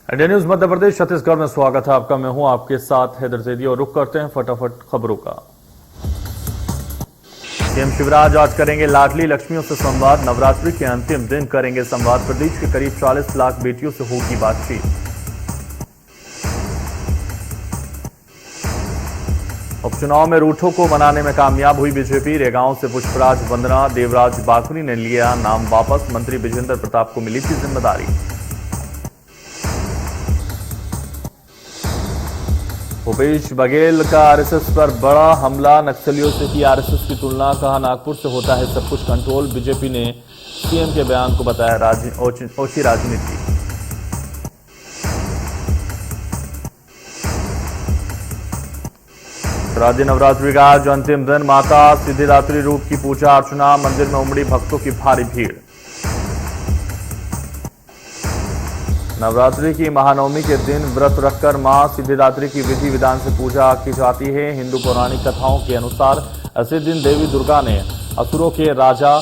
India news Madhya Pradesh Chhattisgarh में स्वागत है आपका। मैं हूं आपके साथ हैदर जैदी और रुक करते हैं फटाफट खबरों का। सीएम शिवराज आज करेंगे लाडली लक्ष्मियों से संवाद। नवरात्रि के अंतिम दिन करेंगे संवाद। प्रदेश के करीब 40 लाख बेटियों से होगी बातचीत। उपचुनाव में रूठों को मनाने में कामयाब हुई बीजेपी। रेगांव से पुष्पराज वंदना देवराज बाखुरी ने लिया नाम वापस। मंत्री विजेंद्र प्रताप को मिली थी जिम्मेदारी। भूपेश बघेल का आरएसएस पर बड़ा हमला। नक्सलियों से की आरएसएस की तुलना। कहा नागपुर से होता है सब कुछ कंट्रोल। बीजेपी ने सीएम के बयान को बताया ओछी राजनीति। राज्य नवरात्रि का आज अंतिम दिन। माता सिद्धिदात्री रूप की पूजा अर्चना। मंदिर में उमड़ी भक्तों की भारी भीड़। नवरात्रि की महानवमी के दिन व्रत रखकर मां सिद्धिदात्री की विधि विधान से पूजा की जाती है। हिंदू पौराणिक कथाओं के अनुसार ऐसे दिन देवी दुर्गा ने असुरों के राजा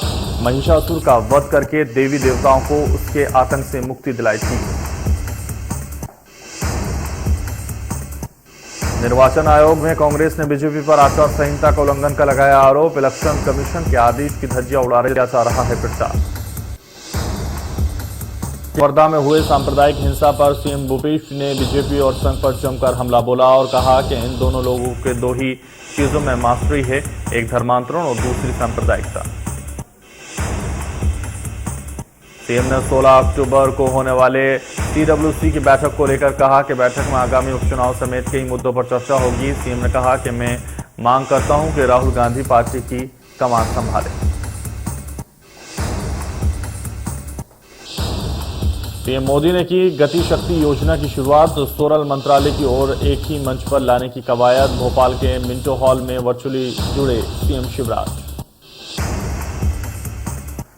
महिषासुर का वध करके देवी देवताओं को उसके आतंक से मुक्ति दिलाई थी। निर्वाचन आयोग में कांग्रेस ने बीजेपी पर आचार संहिता का उल्लंघन का लगाया आरोप। इलेक्शन कमीशन के आदेश की धज्जियां उड़ाया जा रहा है प्रचार। वर्धा में हुए सांप्रदायिक हिंसा पर सीएम भूपेश ने बीजेपी और संघ पर जमकर हमला बोला और कहा कि इन दोनों लोगों के दो ही चीजों में मास्टरी है, एक धर्मांतरण और दूसरी सांप्रदायिकता। सीएम ने 16 अक्टूबर को होने वाले टीडब्ल्यूसी की बैठक को लेकर कहा कि बैठक में आगामी उपचुनाव समेत कई मुद्दों पर चर्चा होगी। सीएम ने कहा कि मैं मांग करता हूं कि राहुल गांधी पार्टी की कमान संभालें। पीएम मोदी ने की गति शक्ति योजना की शुरुआत। सोरल मंत्रालय की ओर एक ही मंच पर लाने की कवायद। भोपाल के मिंटो हॉल में वर्चुअली जुड़े CM Shivraj.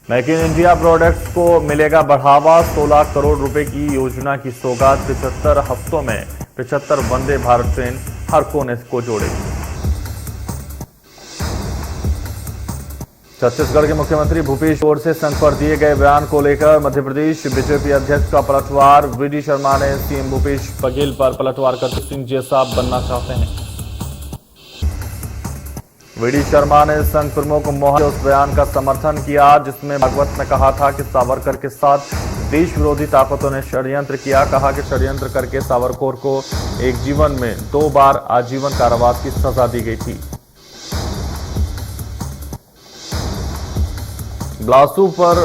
Make in India products को मिलेगा बढ़ावा। 16 करोड़ रुपए की योजना की सौगात। 75 हफ्तों में 75 वंदे भारत ट्रेन हर कोने को जोड़ेगी। छत्तीसगढ़ के मुख्यमंत्री भूपेश ओर से संघ पर दिए गए बयान को लेकर मध्य प्रदेश बीजेपी अध्यक्ष का पलटवार। वीडी शर्मा ने सीएम भूपेश बघेल पर पलटवार करते सिंह जैसा बनना चाहते हैं। वीडी शर्मा ने संघ प्रमुख मोहन के उस बयान का समर्थन किया जिसमें भागवत ने कहा था कि सावरकर के साथ देश विरोधी ताकतों ने षड्यंत्र किया। कहा कि षड्यंत्र करके सावरकर को एक जीवन में 2 बार आजीवन कारावास की सजा दी गई थी। बिलासपुर पर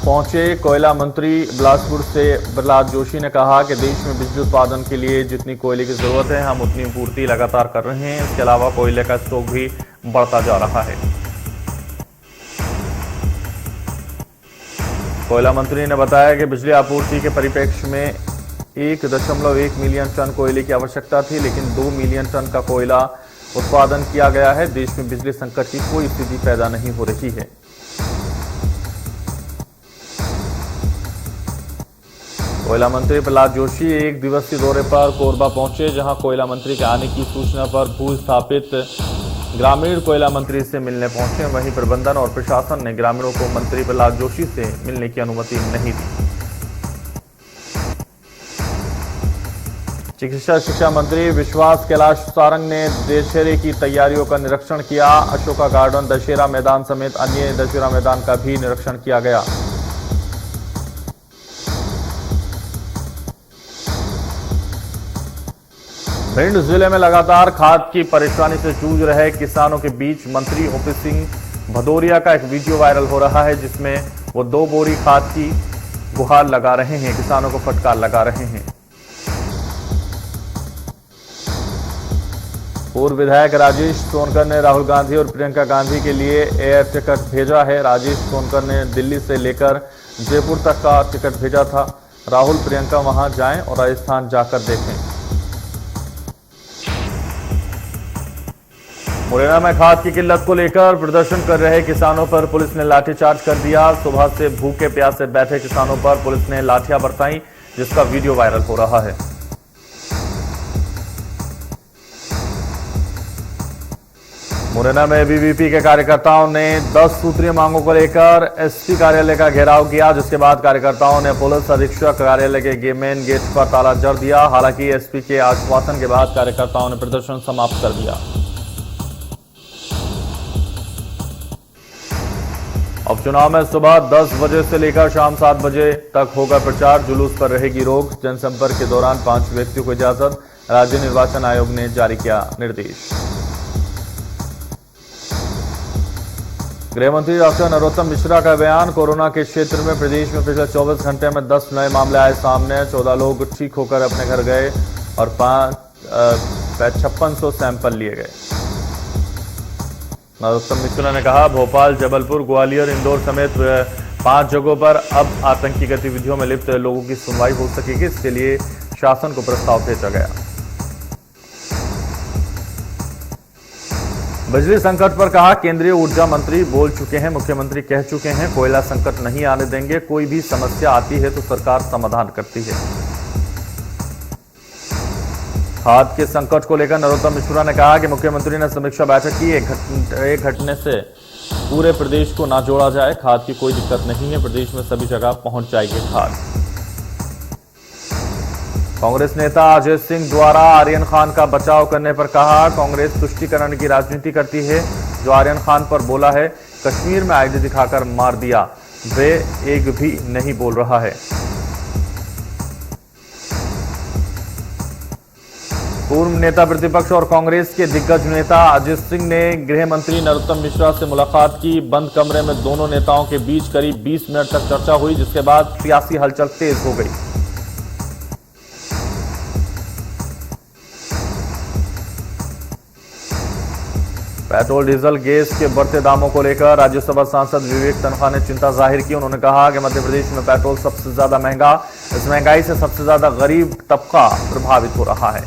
पहुंचे कोयला मंत्री। बिलासपुर से प्रहलाद जोशी ने कहा कि देश में बिजली उत्पादन के लिए जितनी कोयले की जरूरत है हम उतनी पूर्ति लगातार कर रहे हैं। इसके अलावा कोयले का स्टॉक भी बढ़ता जा रहा है। कोयला मंत्री ने बताया कि बिजली आपूर्ति के परिप्रेक्ष्य में 1.1 मिलियन टन कोयले की आवश्यकता थी, लेकिन 2 मिलियन टन का कोयला उत्पादन किया गया है। देश में बिजली संकट की कोई स्थिति पैदा नहीं हो रही है। कोयला मंत्री प्रहलाद जोशी एक दिवसीय दौरे पर कोरबा पहुंचे, जहां कोयला मंत्री के आने की सूचना पर भू स्थापित ग्रामीण कोयला मंत्री से मिलने पहुंचे। वहीं प्रबंधन और प्रशासन ने ग्रामीणों को मंत्री प्रहलाद जोशी से मिलने की अनुमति नहीं दी। चिकित्सा शिक्षा मंत्री विश्वास कैलाश सारंग ने दशहरे की तैयारियों का निरीक्षण किया। अशोका गार्डन, दशहरा मैदान समेत अन्य दशहरा मैदान का भी निरीक्षण किया गया। भिंड जिले में लगातार खाद की परेशानी से जूझ रहे किसानों के बीच मंत्री ओपी सिंह भदौरिया का एक वीडियो वायरल हो रहा है जिसमें वो 2 बोरी खाद की गुहार लगा रहे हैं, किसानों को फटकार लगा रहे हैं। पूर्व विधायक राजेश सोनकर ने राहुल गांधी और प्रियंका गांधी के लिए एयर टिकट भेजा है। राजेश सोनकर ने दिल्ली से लेकर जयपुर तक का टिकट भेजा था। राहुल प्रियंका वहां जाएं और राजस्थान जाकर देखें। मुरैना में खाद की किल्लत को लेकर प्रदर्शन कर रहे किसानों पर पुलिस ने लाठीचार्ज कर दिया। सुबह से भूखे प्यासे बैठे किसानों पर पुलिस ने लाठियां बरसाई, जिसका वीडियो वायरल हो रहा है। मुरैना में एबीवीपी के कार्यकर्ताओं ने 10 सूत्रीय मांगों को लेकर एसपी कार्यालय का घेराव किया, जिसके बाद कार्यकर्ताओं ने पुलिस अधीक्षक कार्यालय के मेन गेट पर ताला जड़ दिया। हालांकि एसपी के आश्वासन के बाद कार्यकर्ताओं ने प्रदर्शन समाप्त कर दिया। उपचुनाव में सुबह 10 बजे से लेकर शाम 7 बजे तक होगा प्रचार, जुलूस पर रहेगी रोक। जनसंपर्क के दौरान 5 व्यक्तियों को इजाजत, राज्य निर्वाचन आयोग ने जारी किया निर्देश। गृह मंत्री डॉक्टर नरोत्तम मिश्रा का बयान, कोरोना के क्षेत्र में प्रदेश में पिछले 24 घंटे में 10 नए मामले आए सामने, 14 लोग ठीक होकर अपने घर गए और 5600 सैंपल लिए गए। नरोत्तम मिश्रा ने कहा, भोपाल, जबलपुर, ग्वालियर, इंदौर समेत 5 जगहों पर अब आतंकी गतिविधियों में लिप्त लोगों की सुनवाई हो सकेगी। इसके लिए शासन को प्रस्ताव भेजा गया। बिजली संकट पर कहा, केंद्रीय ऊर्जा मंत्री बोल चुके हैं, मुख्यमंत्री कह चुके हैं, कोयला संकट नहीं आने देंगे। कोई भी समस्या आती है तो सरकार समाधान करती है। खाद के संकट को लेकर नरोत्तम मिश्रा ने कहा कि मुख्यमंत्री ने समीक्षा बैठक की, एक घटने से पूरे प्रदेश को ना जोड़ा जाए। खाद की कोई दिक्कत नहीं है, प्रदेश में सभी जगह पहुंच जाएगी खाद। कांग्रेस नेता अजय सिंह द्वारा आर्यन खान का बचाव करने पर कहा, कांग्रेस तुष्टीकरण की राजनीति करती है। जो आर्यन खान पर बोला है, कश्मीर में आईडी दिखाकर मार दिया, वे एक भी नहीं बोल रहा है। पूर्व नेता प्रतिपक्ष और कांग्रेस के दिग्गज नेता अजय सिंह ने गृह मंत्री नरोत्तम मिश्रा से मुलाकात की। बंद कमरे में दोनों नेताओं के बीच करीब 20 मिनट तक चर्चा हुई, जिसके बाद सियासी हलचल तेज हो गई। पेट्रोल डीजल गैस के बढ़ते दामों को लेकर राज्यसभा सांसद विवेक तन्खा ने चिंता जाहिर की। उन्होंने कहा कि मध्य प्रदेश में पेट्रोल सबसे ज्यादा महंगा, इस महंगाई से सबसे ज्यादा गरीब तबका प्रभावित हो रहा है।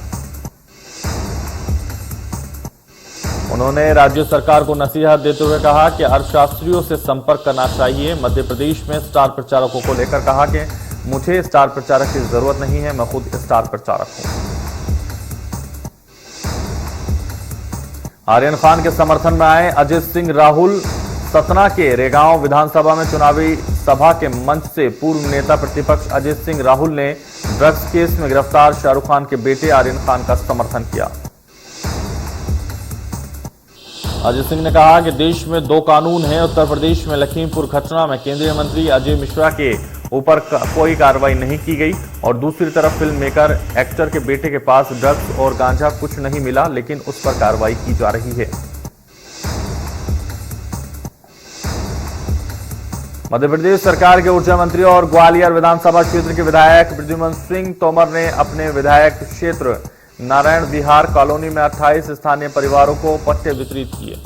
उन्होंने राज्य सरकार को नसीहत देते हुए कहा कि अर्थशास्त्रियों से संपर्क करना चाहिए। मध्य प्रदेश में स्टार प्रचारकों को लेकर कहा कि मुझे स्टार प्रचारक की जरूरत नहीं है, मैं खुद स्टार प्रचारक हूं। आर्यन खान के समर्थन में आए अजय सिंह राहुल सतना के रेगांव विधानसभा में चुनावी सभा के मंच से पूर्व नेता प्रतिपक्ष अजय सिंह राहुल ने ड्रग्स केस में गिरफ्तार शाहरुख खान के बेटे आर्यन खान का समर्थन किया। अजय सिंह ने कहा कि देश में 2 कानून हैं। उत्तर प्रदेश में लखीमपुर घटना में केंद्रीय मंत्री अजय मिश्रा के ऊपर कोई कार्रवाई नहीं की गई और दूसरी तरफ फिल्म मेकर एक्टर के बेटे के पास ड्रग्स और गांजा कुछ नहीं मिला, लेकिन उस पर कार्रवाई की जा रही है। मध्य प्रदेश सरकार के ऊर्जा मंत्री और ग्वालियर विधानसभा क्षेत्र के विधायक प्रद्युम्न सिंह तोमर ने अपने विधायक क्षेत्र नारायण विहार कॉलोनी में 28 स्थानीय परिवारों को पट्टे वितरित किए।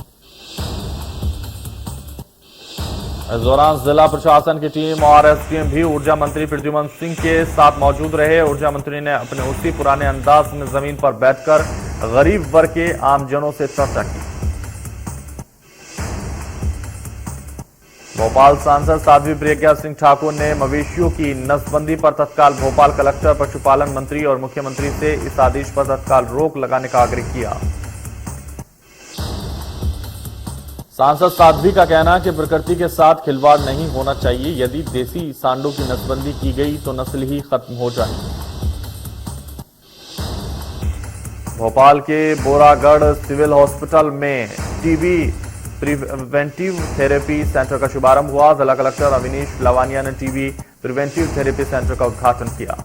इस दौरान जिला प्रशासन की टीम और एसडीएम भी ऊर्जा मंत्री प्रद्युम्न सिंह के साथ मौजूद रहे। ऊर्जा मंत्री ने अपने उसी पुराने अंदाज में जमीन पर बैठकर गरीब वर्ग के आमजनों से चर्चा की। भोपाल सांसद साध्वी प्रज्ञा सिंह ठाकुर ने मवेशियों की नसबंदी पर तत्काल भोपाल कलेक्टर, पशुपालन मंत्री और मुख्यमंत्री से इस आदेश पर तत्काल रोक लगाने का आग्रह किया। सांसद साध्वी का कहना है कि प्रकृति के साथ खिलवाड़ नहीं होना चाहिए। यदि देसी सांडों की नसबंदी की गई तो नस्ल ही खत्म हो जाएगी। भोपाल के बोरागढ़ सिविल हॉस्पिटल में टीबी प्रिवेंटिव थेरेपी सेंटर का शुभारंभ हुआ। जिला कलेक्टर अविनीश लवानिया ने टीबी प्रिवेंटिव थेरेपी सेंटर का उद्घाटन किया।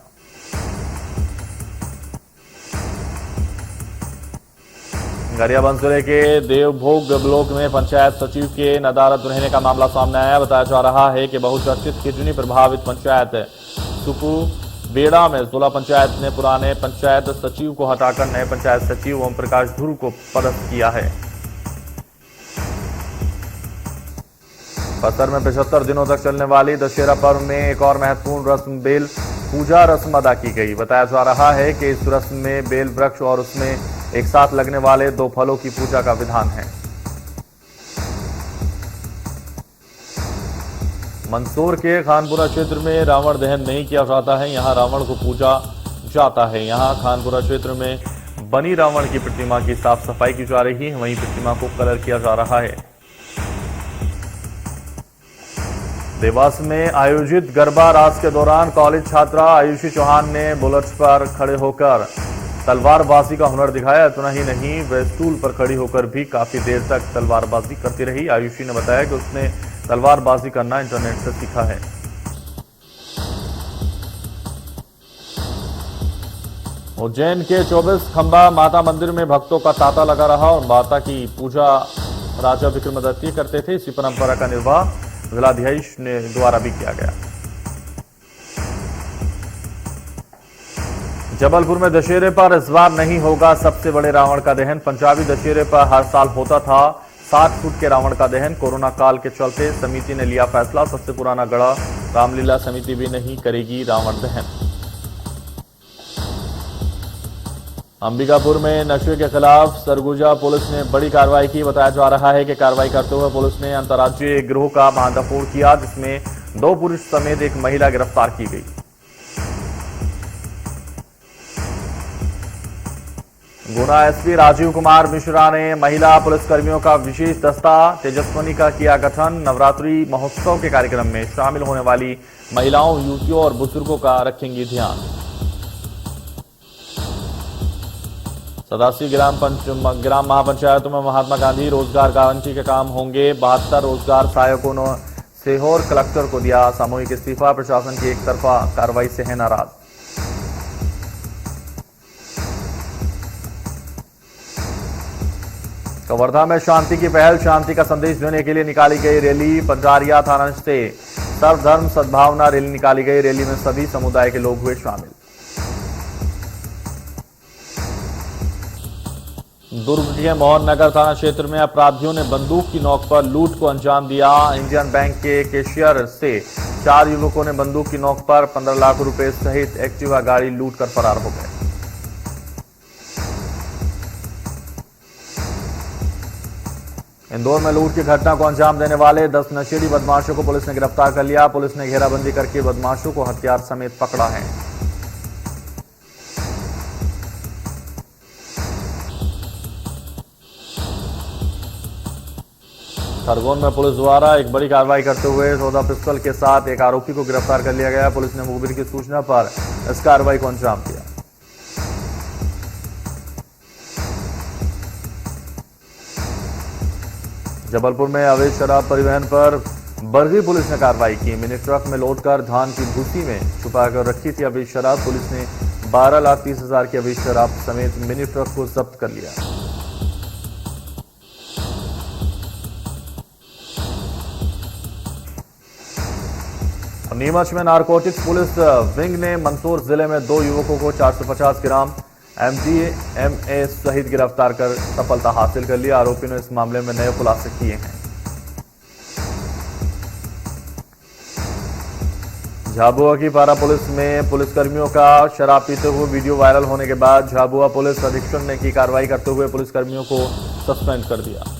गरियाबंद जिले के देवभोग ब्लॉक में पंचायत सचिव के नदारद रहने का मामला सामने आया। बताया जा रहा है कि बहुचर्चित किडनी प्रभावित पंचायत सुपू बेड़ा में जिला पंचायत ने पुराने पंचायत सचिव को हटाकर नए पंचायत सचिव ओम प्रकाश ध्रुव को पदस्थ किया है। बस्तर में 75 दिनों तक चलने वाली दशहरा पर्व में एक और महत्वपूर्ण रस्म बेल पूजा रस्म अदा की गई। बताया जा रहा है कि इस रस्म में बेल वृक्ष और उसमें एक साथ लगने वाले 2 फलों की पूजा का विधान है। मंदसौर के खानपुरा क्षेत्र में रावण दहन नहीं किया जाता है, यहां रावण को पूजा जाता है। यहां खानपुरा क्षेत्र में बनी रावण की प्रतिमा की साफ सफाई की जा रही है, वहीं प्रतिमा को कलर किया जा रहा है। देवास में आयोजित गरबा रास के दौरान कॉलेज छात्रा आयुषी चौहान ने बुलेट पर खड़े होकर तलवारबाजी का हुनर दिखाया। इतना ही नहीं, वह स्टूल पर खड़ी होकर भी काफी देर तक तलवारबाजी करती रही। आयुषी ने बताया कि उसने तलवारबाजी करना इंटरनेट से सीखा है। उज्जैन के 24 खंबा माता मंदिर में भक्तों का तांता लगा रहा और माता की पूजा राजा विक्रमादित्य करते थे। इसी परंपरा का निर्वाह जिलाधीश ने द्वारा भी किया गया। जबलपुर में दशहरे पर इस बार नहीं होगा सबसे बड़े रावण का दहन। पंजाबी दशहरे पर हर साल होता था 60 फुट के रावण का दहन। कोरोना काल के चलते समिति ने लिया फैसला, सबसे पुराना गढ़ा रामलीला समिति भी नहीं करेगी रावण दहन। अंबिकापुर में नशे के खिलाफ सरगुजा पुलिस ने बड़ी कार्रवाई की। बताया जा रहा है कि कार्रवाई करते हुए पुलिस ने अंतर्राज्यीय गिरोह का भांडाफोड़ किया, जिसमें 2 पुरुष समेत एक महिला गिरफ्तार की गई। गुना एसपी राजीव कुमार मिश्रा ने महिला पुलिसकर्मियों का विशेष दस्ता तेजस्विनी का किया गठन। नवरात्रि महोत्सव के कार्यक्रम में शामिल होने वाली महिलाओं, युवतियों और बुजुर्गों का रखेंगी ध्यान। सदासी ग्राम महापंचायतों में महात्मा गांधी रोजगार गारंटी के काम होंगे। 72 रोजगार सहायकों ने सीहोर कलेक्टर को दिया सामूहिक इस्तीफा। प्रशासन की एक तरफा कार्रवाई से है नाराज। कवर्धा में शांति की पहल, शांति का संदेश देने के लिए निकाली गई रैली। पंजारिया थाना से सर्वधर्म सद्भावना रैली निकाली गई। रैली में सभी समुदाय के लोग हुए शामिल। दुर्ग के मोहन नगर थाना क्षेत्र में अपराधियों ने बंदूक की नोक पर लूट को अंजाम दिया। इंडियन बैंक के कैशियर से 4 युवकों ने बंदूक की नोक पर 15 लाख रुपए सहित एक्टिवा गाड़ी लूट कर फरार हो गए। इंदौर में लूट की घटना को अंजाम देने वाले 10 नशेड़ी बदमाशों को पुलिस ने गिरफ्तार कर लिया। पुलिस ने घेराबंदी करके बदमाशों को हथियार समेत पकड़ा है। खरगोन में पुलिस द्वारा एक बड़ी कार्रवाई करते हुए 14 पिस्टल के साथ एक आरोपी को गिरफ्तार कर लिया गया। पुलिस ने मुखबिर की सूचना पर इस कार्रवाई को अंजाम दिया। जबलपुर में अवैध शराब परिवहन पर बरगी पुलिस ने कार्रवाई की। मिनी ट्रक में लोडकर धान की भूसी में छुपाकर रखी थी अवैध शराब। पुलिस ने 12,30,000 की अवैध शराब समेत मिनी ट्रक को जब्त कर लिया। नीमच में नारकोटिक्स पुलिस विंग ने मंदसौर जिले में 2 युवकों को 450 ग्राम MDMA सहित गिरफ्तार कर सफलता हासिल कर ली। आरोपी ने इस मामले में नए खुलासे किए हैं। झाबुआ की पारा पुलिस में पुलिसकर्मियों का शराब पीते हुए वीडियो वायरल होने के बाद झाबुआ पुलिस अधीक्षक ने की कार्रवाई करते हुए पुलिसकर्मियों को सस्पेंड कर दिया।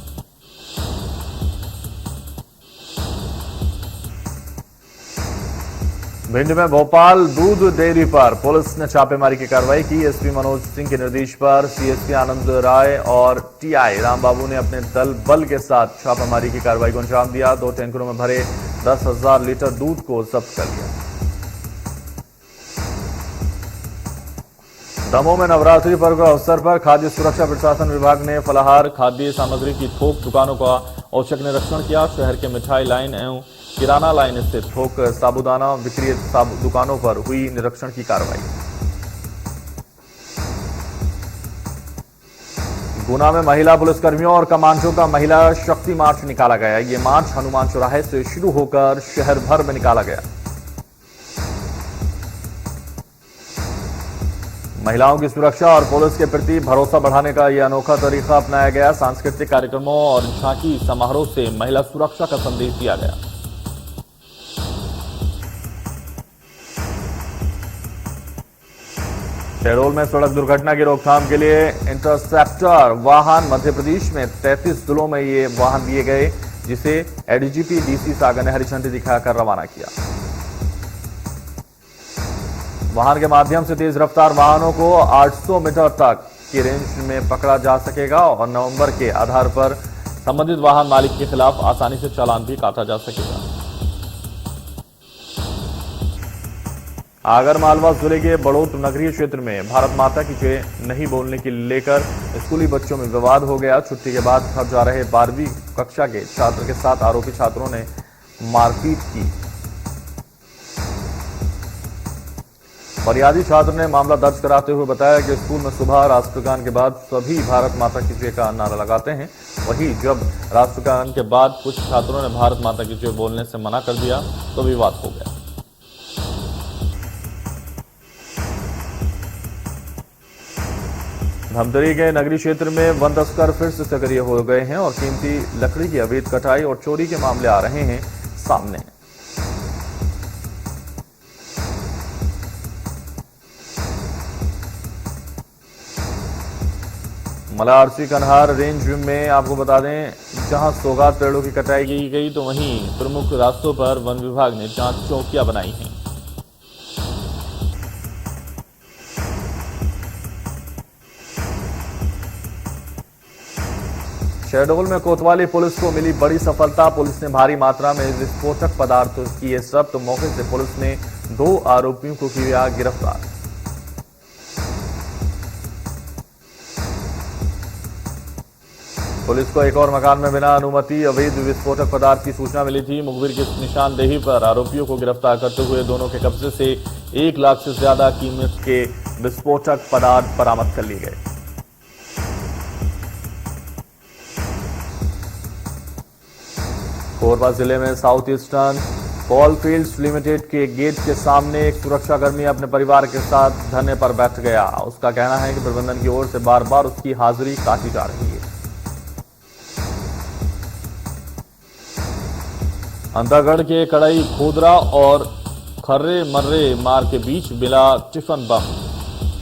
भिंड में भोपाल दूध डेयरी पर पुलिस ने छापेमारी की कार्रवाई की। एसपी मनोज सिंह के निर्देश पर सीएसपी आनंद राय और टीआई रामबाबू ने अपने दल बल के साथ छापेमारी की कार्रवाई को अंजाम दिया। 2 टैंकरों में भरे 10,000 लीटर दूध को जब्त कर लिया। दमोह में नवरात्रि पर्व के अवसर पर खाद्य सुरक्षा प्रशासन विभाग ने फलाहार खाद्य सामग्री की थोक दुकानों का औचक निरीक्षण किया। शहर के मिठाई लाइन एवं किराना लाइन स्थित थोक साबुदाना विक्री दुकानों पर हुई निरीक्षण की कार्रवाई। गुना में महिला पुलिसकर्मियों और कमांडो का महिला शक्ति मार्च निकाला गया। ये मार्च हनुमान चौराहे से शुरू होकर शहर भर में निकाला गया। महिलाओं की सुरक्षा और पुलिस के प्रति भरोसा बढ़ाने का यह अनोखा तरीका अपनाया गया। सांस्कृतिक कार्यक्रमों और झांकी समारोह से महिला सुरक्षा का संदेश दिया गया। शहडोल में सड़क दुर्घटना की रोकथाम के लिए इंटरसेप्टर वाहन मध्य प्रदेश में 33 जिलों में ये वाहन दिए गए, जिसे एडीजीपी डीसी सागर ने हरी झंडी दिखाकर रवाना किया। वाहन के माध्यम से तेज रफ्तार वाहनों को 800 मीटर तक की रेंज में पकड़ा जा सकेगा और नवंबर के आधार पर संबंधित वाहन मालिक के खिलाफ आसानी से चालान भी काटा जा सकेगा। आगरमालवा जिले के बड़ौत नगरीय क्षेत्र में भारत माता की जय नहीं बोलने के लेकर स्कूली बच्चों में विवाद हो गया। छुट्टी के बाद घर जा रहे 12वीं कक्षा के छात्र के साथ आरोपी छात्रों ने मारपीट की। फरियादी छात्र ने मामला दर्ज कराते हुए बताया कि स्कूल में सुबह राष्ट्रगान के बाद सभी भारत माता की जय का नारा लगाते हैं। वहीं जब राष्ट्रगान के बाद कुछ छात्रों ने भारत माता की जय बोलने से मना कर दिया तो विवाद हो गया। धमतरी के नगरीय क्षेत्र में वन तस्कर फिर से सक्रिय हो गए हैं और कीमती लकड़ी की अवैध कटाई और चोरी के मामले आ रहे हैं सामने। मलारसी कन्हार रेंज में आपको बता दें, जहां सौगात पेड़ों की कटाई की गई तो वहीं प्रमुख रास्तों पर वन विभाग ने जांच चौकियां बनाई हैं। शहडोल में कोतवाली पुलिस को मिली बड़ी सफलता। पुलिस ने भारी मात्रा में विस्फोटक पदार्थ किए जब्त। तो मौके से पुलिस ने 2 आरोपियों को किया गिरफ्तार। पुलिस को एक और मकान में बिना अनुमति अवैध विस्फोटक पदार्थ की सूचना मिली थी। मुखबिर की निशानदेही पर आरोपियों को गिरफ्तार करते हुए दोनों के कब्जे से 1 लाख से ज्यादा कीमत के विस्फोटक पदार्थ बरामद कर लिए गए। कोरबा जिले में साउथ ईस्टर्न कोलफील्ड्स लिमिटेड के गेट के सामने एक सुरक्षाकर्मी अपने परिवार के साथ धरने पर बैठ गया। उसका कहना है कि प्रबंधन की ओर से बार बार उसकी हाजिरी काटी जा रही है। अंतागढ़ के कड़ई खोदरा और खर्रे मर्रे मार के बीच मिला टिफन बम।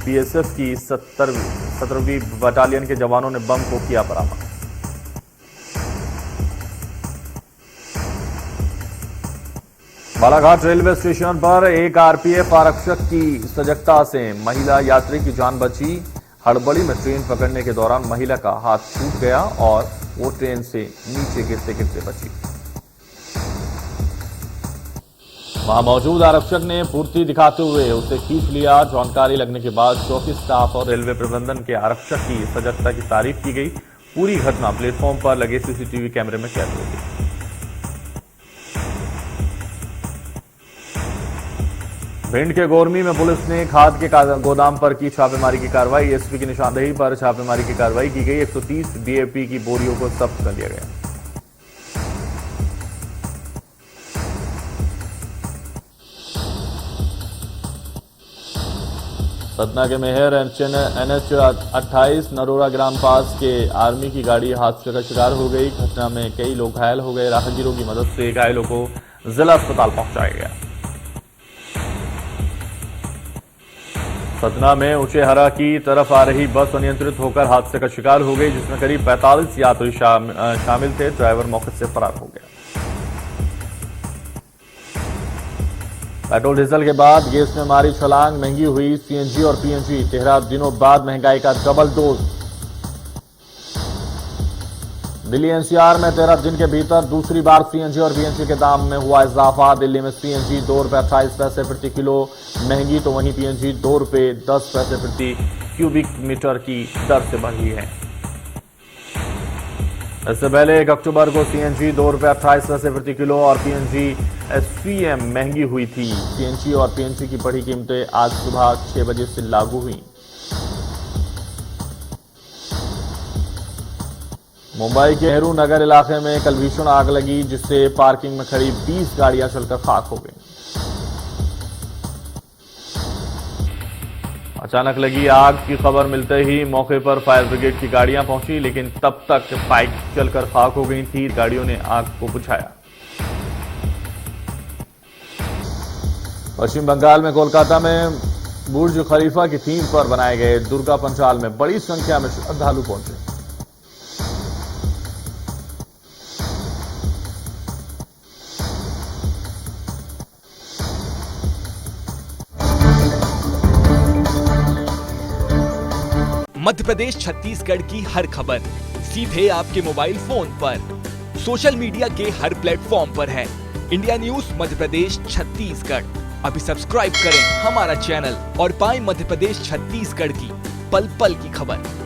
बीएसएफ की 17वीं बटालियन के जवानों ने बम को किया बरामद। बालाघाट रेलवे स्टेशन पर एक आरपीएफ आरक्षक की सजगता से महिला यात्री की जान बची। हड़बड़ी में ट्रेन पकड़ने के दौरान महिला का हाथ छूट गया और वो ट्रेन से नीचे गिरते गिरते बची। वहां मौजूद आरक्षक ने फुर्ती दिखाते हुए उसे खींच लिया। जानकारी लगने के बाद चौकी स्टाफ और रेलवे प्रबंधन के आरक्षक की सजगता की तारीफ की गई। पूरी घटना प्लेटफॉर्म पर लगे सीसीटीवी कैमरे में कैद हो गई। भिंड के गोरमी में पुलिस ने खाद के गोदाम पर की छापेमारी की कार्रवाई। एसपी की निशानदेही पर छापेमारी की कार्रवाई की गई। 130 डीएपी की बोरियों को जब्त कर लिया गया। सतना के मेहर NH 28 नरोरा ग्राम पास के आर्मी की गाड़ी हादसे का शिकार हो गई। घटना में कई लोग घायल हो गए। राहगीरों की मदद से घायलों को जिला अस्पताल पहुंचाया गया। सतना में ऊंचेहरा की तरफ आ रही बस अनियंत्रित होकर हादसे का शिकार हो गई, जिसमें करीब 45 यात्री शामिल थे। ड्राइवर मौके से फरार हो गया। पेट्रोल डीजल के बाद गैस में मारी छलांग, महंगी हुई सीएनजी और पीएनजी। 13 दिनों बाद महंगाई का डबल डोज। दिल्ली एनसीआर में 13 दिन के भीतर दूसरी बार सीएनजी और पीएनजी के दाम में हुआ इजाफा। दिल्ली में सीएनजी ₹2.28 प्रति किलो महंगी, तो वहीं पीएनजी ₹2.10 प्रति क्यूबिक मीटर की दर से बढ़ी है। इससे पहले 1 अक्टूबर को सीएनजी ₹2.28 प्रति किलो और पीएनजी एसपीएम महंगी हुई थी। सीएनजी और पीएनजी की बढ़ी कीमतें आज सुबह 6 बजे से लागू हुई। मुंबई के नेहरू नगर इलाके में कल भीषण आग लगी, जिससे पार्किंग में खड़ी 20 गाड़ियां जलकर खाक हो गई। अचानक लगी आग की खबर मिलते ही मौके पर फायर ब्रिगेड की गाड़ियां पहुंची, लेकिन तब तक बाइक जलकर खाक हो गई थी। गाड़ियों ने आग को बुझाया। पश्चिम बंगाल में कोलकाता में बुर्ज खलीफा की थीम पर बनाए गए दुर्गा पंडाल में बड़ी संख्या में श्रद्धालु पहुंचे। मध्य प्रदेश छत्तीसगढ़ की हर खबर सीधे आपके मोबाइल फोन पर, सोशल मीडिया के हर प्लेटफॉर्म पर है। इंडिया न्यूज मध्य प्रदेश छत्तीसगढ़, अभी सब्सक्राइब करें हमारा चैनल और पाएं मध्य प्रदेश छत्तीसगढ़ की पल पल की खबर।